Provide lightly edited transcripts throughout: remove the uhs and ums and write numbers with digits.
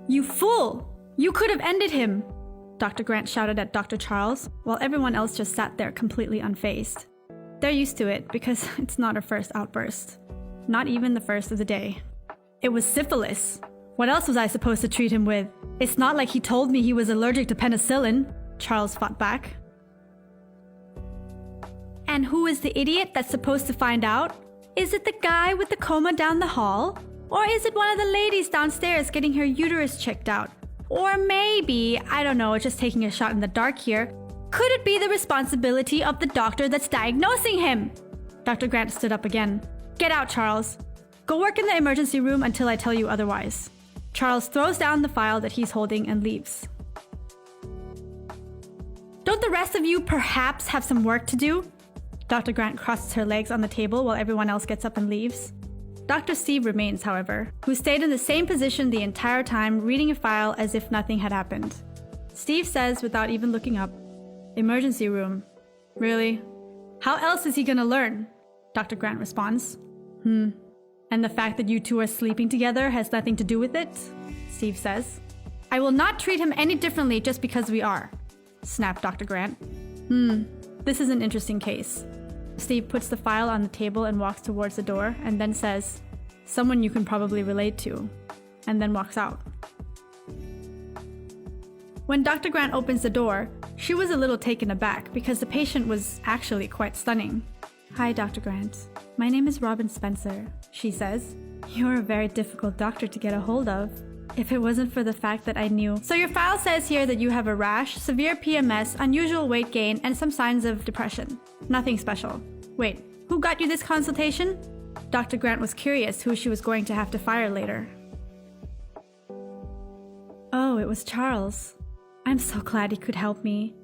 You fool! You could have ended him! Dr. Grant shouted at Dr. Charles, while everyone else just sat there completely unfazed. They're used to it because it's not her first outburst. Not even the first of the day. It was syphilis. What else was I supposed to treat him with? It's not like he told me he was allergic to penicillin, Charles fought back. And who is the idiot that's supposed to find out? Is it the guy with the coma down the hall? Or is it one of the ladies downstairs getting her uterus checked out? Or maybe, I don't know, just taking a shot in the dark here, could it be the responsibility of the doctor that's diagnosing him? Dr. Grant stood up again. Get out, Charles. Go work in the emergency room until I tell you otherwise. Charles throws down the file that he's holding and leaves. Don't the rest of you perhaps have some work to do? Dr. Grant crosses her legs on the table while everyone else gets up and leaves. Dr. Steve remains, however, who stayed in the same position the entire time, reading a file as if nothing had happened. Steve says without even looking up, "Emergency room. Really? How else is he gonna learn?" Dr. Grant responds. And the fact that you two are sleeping together has nothing to do with it? Steve says. I will not treat him any differently just because we are, snapped Dr. Grant. This is an interesting case. Steve puts the file on the table and walks towards the door and then says, someone you can probably relate to, and then walks out. When Dr. Grant opens the door, she was a little taken aback because the patient was actually quite stunning. Hi, Dr. Grant. My name is Robin Spencer, she says. You're a very difficult doctor to get a hold of. If it wasn't for the fact that I knew. So your file says here that you have a rash, severe PMS, unusual weight gain, and some signs of depression. Nothing special. Wait, who got you this consultation? Dr. Grant was curious who she was going to have to fire later. Oh, it was Charles. I'm so glad he could help me.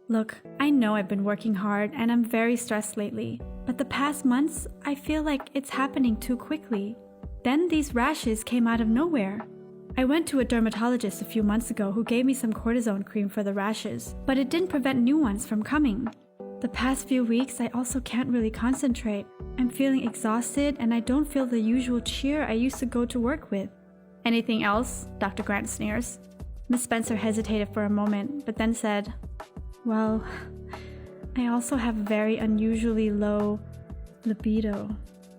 Look, I know I've been working hard and I'm very stressed lately, but the past months, I feel like it's happening too quickly. Then these rashes came out of nowhere. I went to a dermatologist a few months ago who gave me some cortisone cream for the rashes, but it didn't prevent new ones from coming. The past few weeks, I also can't really concentrate. I'm feeling exhausted and I don't feel the usual cheer I used to go to work with. Anything else? Dr. Grant sneers. Miss Spencer hesitated for a moment, but then said, well, I also have very unusually low libido,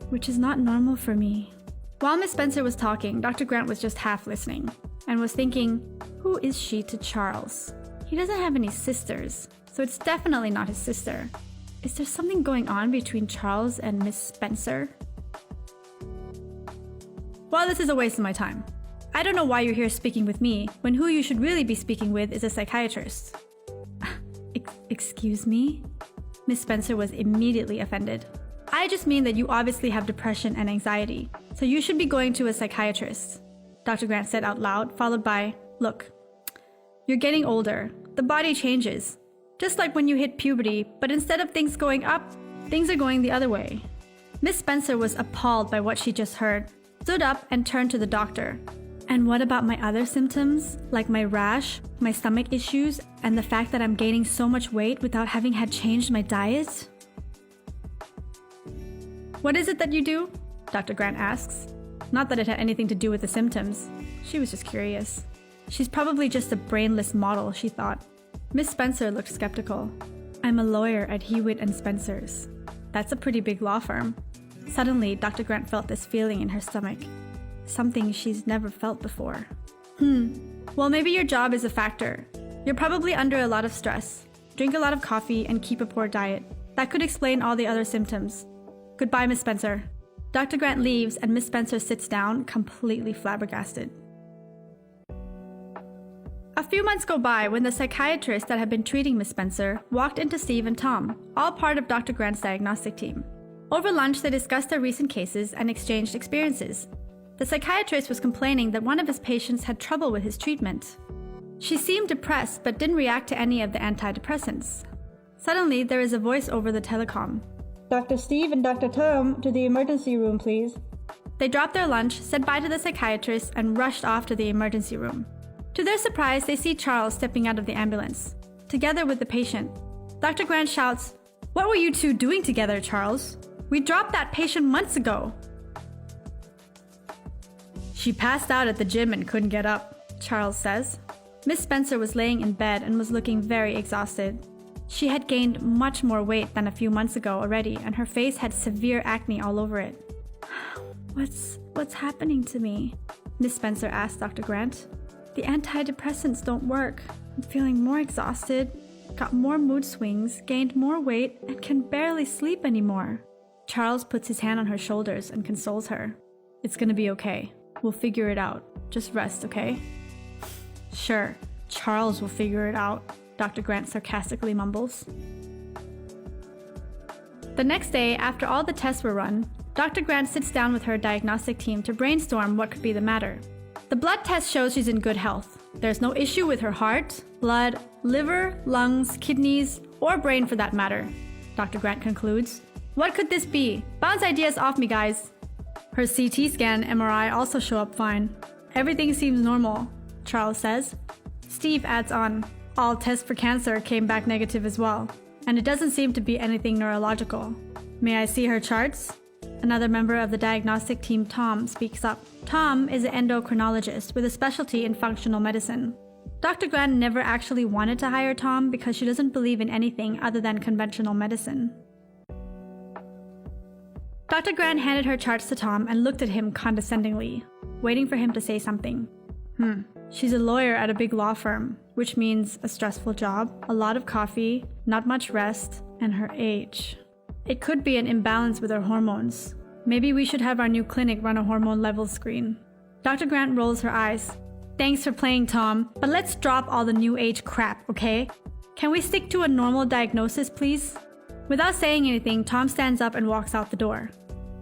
which is not normal for me. While Miss Spencer was talking, Dr. Grant was just half listening and was thinking, who is she to Charles? He doesn't have any sisters, so it's definitely not his sister. Is there something going on between Charles and Miss Spencer? Well, this is a waste of my time. I don't know why you're here speaking with me when who you should really be speaking with is a psychiatrist. Excuse me? Miss Spencer was immediately offended. I just mean that you obviously have depression and anxiety, so you should be going to a psychiatrist. Dr. Grant said out loud, followed by, look, you're getting older. The body changes. Just like when you hit puberty, but instead of things going up, things are going the other way. Miss Spencer was appalled by what she just heard, stood up and turned to the doctor. And what about my other symptoms, like my rash, my stomach issues, and the fact that I'm gaining so much weight without having had changed my diet? What is it that you do? Dr. Grant asks. Not that it had anything to do with the symptoms. She was just curious. She's probably just a brainless model, she thought. Miss Spencer looked skeptical. I'm a lawyer at Hewitt and Spencer's. That's a pretty big law firm. Suddenly, Dr. Grant felt this feeling in her stomach. Something she's never felt before. Well, maybe your job is a factor. You're probably under a lot of stress. Drink a lot of coffee and keep a poor diet. That could explain all the other symptoms. Goodbye, Miss Spencer. Dr. Grant leaves and Miss Spencer sits down, completely flabbergasted. A few months go by when the psychiatrist that had been treating Miss Spencer walked into Steve and Tom, all part of Dr. Grant's diagnostic team. Over lunch, they discussed their recent cases and exchanged experiences. The psychiatrist was complaining that one of his patients had trouble with his treatment. She seemed depressed but didn't react to any of the antidepressants. Suddenly, there is a voice over the telecom. Dr. Steve and Dr. Tom, to the emergency room, please. They dropped their lunch, said bye to the psychiatrist, and rushed off to the emergency room. To their surprise, they see Charles stepping out of the ambulance, together with the patient. Dr. Grant shouts, "What were you two doing together, Charles? We dropped that patient months ago." She passed out at the gym and couldn't get up, Charles says. Miss Spencer was laying in bed and was looking very exhausted. She had gained much more weight than a few months ago already, and her face had severe acne all over it. What's happening to me? Miss Spencer asked Dr. Grant. The antidepressants don't work. I'm feeling more exhausted, got more mood swings, gained more weight, and can barely sleep anymore. Charles puts his hand on her shoulders and consoles her. It's gonna be okay. We'll figure it out. Just rest, okay? Sure, Charles will figure it out, Dr. Grant sarcastically mumbles. The next day, after all the tests were run, Dr. Grant sits down with her diagnostic team to brainstorm what could be the matter. The blood test shows she's in good health. There's no issue with her heart, blood, liver, lungs, kidneys, or brain for that matter, Dr. Grant concludes. What could this be? Bounce ideas off me, guys. Her CT scan and MRI also show up fine. Everything seems normal, Charles says. Steve adds on, all tests for cancer came back negative as well, and it doesn't seem to be anything neurological. May I see her charts? Another member of the diagnostic team, Tom, speaks up. Tom is an endocrinologist with a specialty in functional medicine. Dr. Grant never actually wanted to hire Tom because she doesn't believe in anything other than conventional medicine. Dr. Grant handed her charts to Tom and looked at him condescendingly, waiting for him to say something. She's a lawyer at a big law firm, which means a stressful job, a lot of coffee, not much rest, and her age. It could be an imbalance with her hormones. Maybe we should have our new clinic run a hormone level screen. Dr. Grant rolls her eyes. Thanks for playing, Tom, but let's drop all the new age crap, okay? Can we stick to a normal diagnosis, please? Without saying anything, Tom stands up and walks out the door.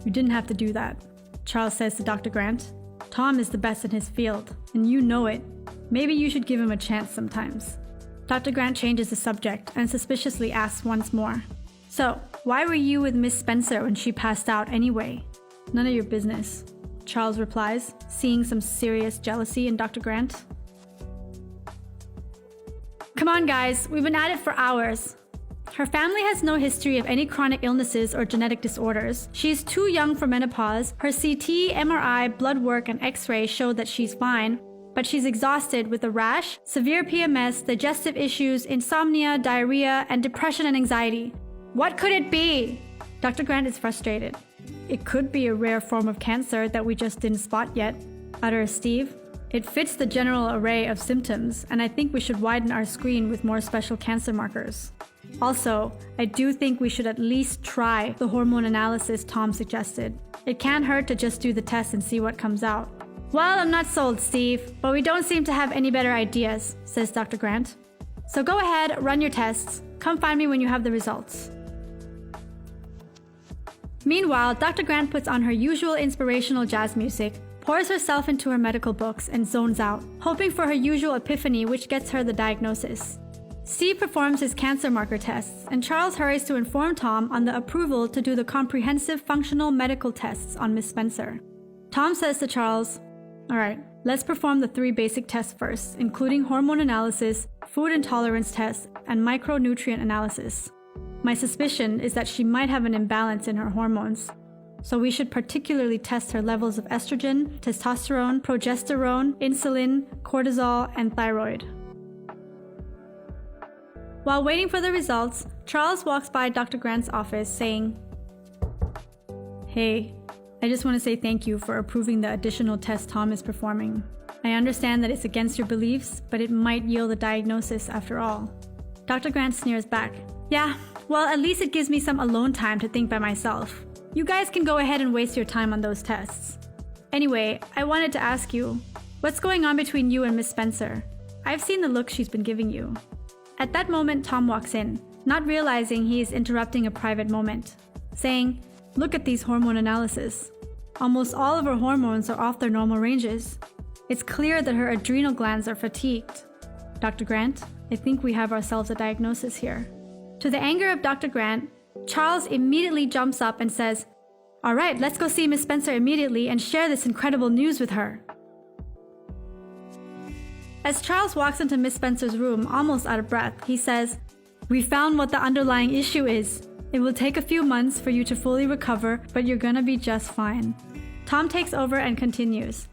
You didn't have to do that, Charles says to Dr. Grant. Tom is the best in his field, and you know it. Maybe you should give him a chance sometimes. Dr. Grant changes the subject and suspiciously asks once more. So, why were you with Miss Spencer when she passed out anyway? None of your business, Charles replies, seeing some serious jealousy in Dr. Grant. Come on, guys, we've been at it for hours. Her family has no history of any chronic illnesses or genetic disorders. She's too young for menopause. Her CT, MRI, blood work, and X-ray show that she's fine, but she's exhausted with a rash, severe PMS, digestive issues, insomnia, diarrhea, and depression and anxiety. What could it be? Dr. Grant is frustrated. It could be a rare form of cancer that we just didn't spot yet, utters Steve. It fits the general array of symptoms, and I think we should widen our screen with more special cancer markers. Also, I do think we should at least try the hormone analysis Tom suggested. It can't hurt to just do the test and see what comes out. Well, I'm not sold, Steve, but we don't seem to have any better ideas, says Dr. Grant. So go ahead, run your tests. Come find me when you have the results. Meanwhile, Dr. Grant puts on her usual inspirational jazz music, pours herself into her medical books, and zones out, hoping for her usual epiphany which gets her the diagnosis. Steve performs his cancer marker tests, and Charles hurries to inform Tom on the approval to do the comprehensive functional medical tests on Miss Spencer. Tom says to Charles, "All right, let's perform the 3 basic tests first, including hormone analysis, food intolerance tests, and micronutrient analysis. My suspicion is that she might have an imbalance in her hormones, so we should particularly test her levels of estrogen, testosterone, progesterone, insulin, cortisol, and thyroid." While waiting for the results, Charles walks by Dr. Grant's office saying, "Hey, I just want to say thank you for approving the additional test Tom is performing. I understand that it's against your beliefs, but it might yield a diagnosis after all." Dr. Grant sneers back. "Yeah, well, at least it gives me some alone time to think by myself. You guys can go ahead and waste your time on those tests. Anyway, I wanted to ask you, what's going on between you and Miss Spencer? I've seen the look she's been giving you." At that moment, Tom walks in, not realizing he is interrupting a private moment, saying, "Look at these hormone analyses. Almost all of her hormones are off their normal ranges. It's clear that her adrenal glands are fatigued. Dr. Grant, I think we have ourselves a diagnosis here." To the anger of Dr. Grant, Charles immediately jumps up and says, "All right, let's go see Miss Spencer immediately and share this incredible news with her." As Charles walks into Miss Spencer's room, almost out of breath, he says, "We found what the underlying issue is. It will take a few months for you to fully recover, but you're gonna be just fine." Tom takes over and continues.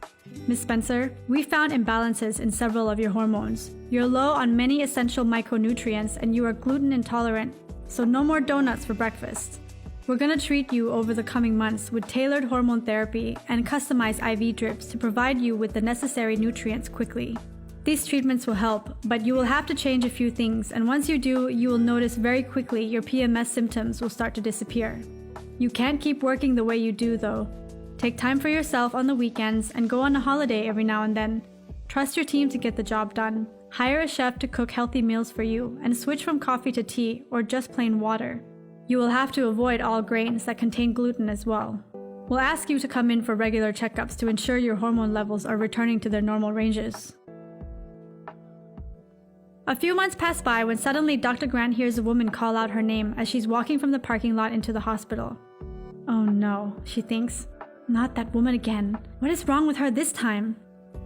Miss Spencer, we found imbalances in several of your hormones. You're low on many essential micronutrients and you are gluten intolerant, so no more donuts for breakfast. We're gonna treat you over the coming months with tailored hormone therapy and customized IV drips to provide you with the necessary nutrients quickly. These treatments will help, but you will have to change a few things, and once you do, you will notice very quickly your PMS symptoms will start to disappear. You can't keep working the way you do though. Take time for yourself on the weekends and go on a holiday every now and then. Trust your team to get the job done. Hire a chef to cook healthy meals for you and switch from coffee to tea or just plain water. You will have to avoid all grains that contain gluten as well. We'll ask you to come in for regular checkups to ensure your hormone levels are returning to their normal ranges. A few months pass by when suddenly Dr. Grant hears a woman call out her name as she's walking from the parking lot into the hospital. Oh no, she thinks. Not that woman again. What is wrong with her this time?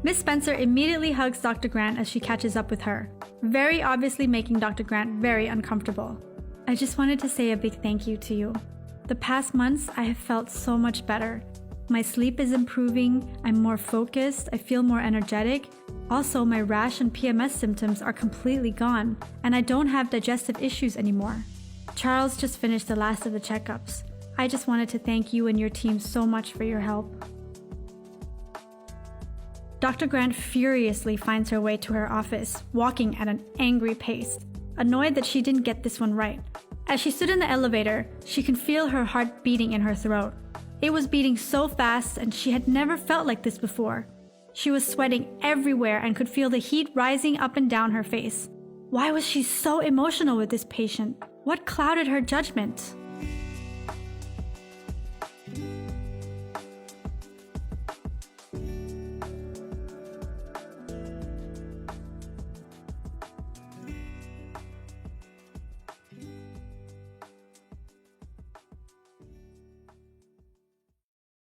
Miss Spencer immediately hugs Dr. Grant as she catches up with her, very obviously making Dr. Grant very uncomfortable. I just wanted to say a big thank you to you. The past months, I have felt so much better. My sleep is improving, I'm more focused, I feel more energetic. Also, my rash and PMS symptoms are completely gone, and I don't have digestive issues anymore. Charles just finished the last of the checkups. I just wanted to thank you and your team so much for your help. Dr. Grant furiously finds her way to her office, walking at an angry pace, annoyed that she didn't get this one right. As she stood in the elevator, she could feel her heart beating in her throat. It was beating so fast and she had never felt like this before. She was sweating everywhere and could feel the heat rising up and down her face. Why was she so emotional with this patient? What clouded her judgment?